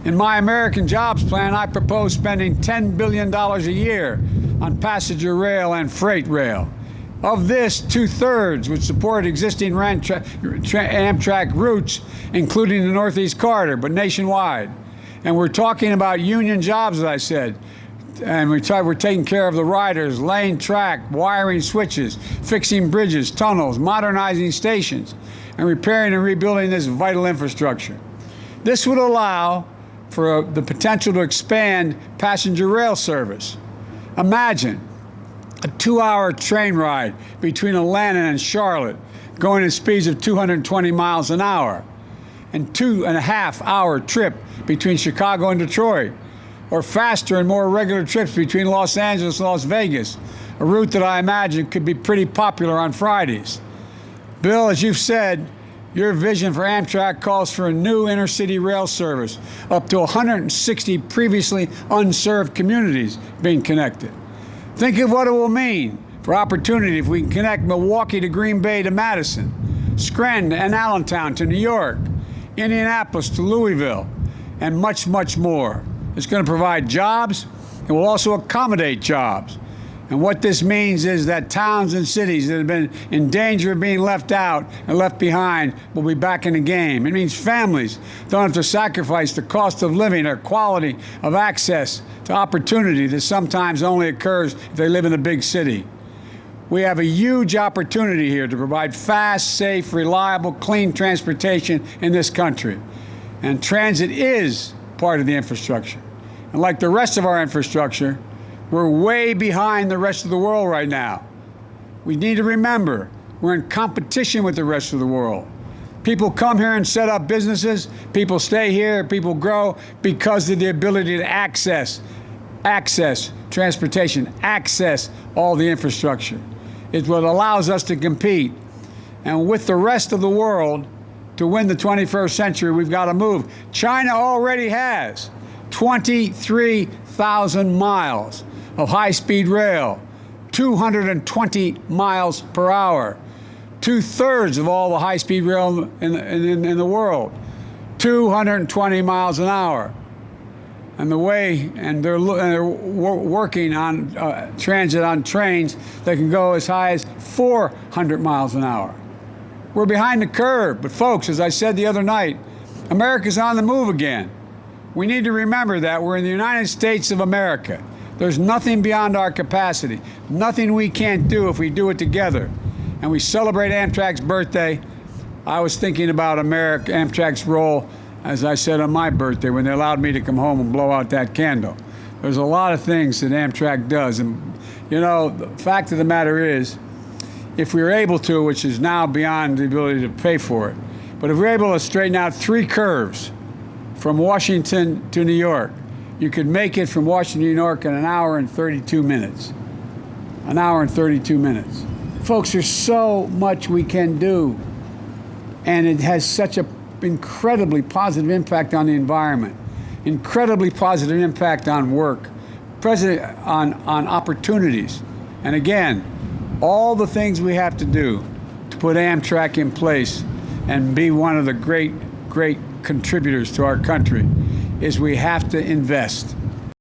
In my American Jobs Plan, I propose spending $10 billion a year on passenger rail and freight rail. Of this, 2/3 would support existing Amtrak routes, including the Northeast Corridor, but nationwide. And we're talking about union jobs, as I said. And we're taking care of the riders, laying track, wiring switches, fixing bridges, tunnels, modernizing stations, and repairing and rebuilding this vital infrastructure. This would allow for the potential to expand passenger rail service. Imagine a 2-hour train ride between Atlanta and Charlotte, going at speeds of 220 miles an hour, and 2.5-hour trip between Chicago and Detroit, or faster and more regular trips between Los Angeles and Las Vegas, a route that I imagine could be pretty popular on Fridays. Bill, as you've said, your vision for Amtrak calls for a new intercity rail service, up to 160 previously unserved communities being connected. Think of what it will mean for opportunity if we can connect Milwaukee to Green Bay to Madison, Scranton and Allentown to New York, Indianapolis to Louisville, and much, much more. It's going to provide jobs. It will also accommodate jobs. And what this means is that towns and cities that have been in danger of being left out and left behind will be back in the game. It means families don't have to sacrifice the cost of living or quality of access to opportunity that sometimes only occurs if they live in a big city. We have a huge opportunity here to provide fast, safe, reliable, clean transportation in this country. And transit is part of the infrastructure. And like the rest of our infrastructure, we're way behind the rest of the world right now. We need to remember we're in competition with the rest of the world. People come here and set up businesses. People stay here. People grow because of the ability to access transportation, access all the infrastructure. It's what allows us to compete. And with the rest of the world, to win the 21st century, we've got to move. China already has 23,000 miles of high-speed rail, 220 miles per hour, 2/3 of all the high-speed rail in the world, 220 miles an hour. And they're working on transit on trains that can go as high as 400 miles an hour. We're behind the curve, but folks, as I said the other night, America's on the move again. We need to remember that we're in the United States of America. There's nothing beyond our capacity, nothing we can't do if we do it together. And we celebrate Amtrak's birthday. I was thinking about Amtrak's role, as I said, on my birthday when they allowed me to come home and blow out that candle. There's a lot of things that Amtrak does. And, you know, the fact of the matter is, if we were able to, which is now beyond the ability to pay for it, but if we're able to straighten out 3 curves from Washington to New York, you could make it from Washington to New York in 1 hour and 32 minutes. 1 hour and 32 minutes. Folks, there's so much we can do. And it has such an incredibly positive impact on the environment, incredibly positive impact on work, on opportunities. And again, all the things we have to do to put Amtrak in place and be one of the great contributors to our country is we have to invest.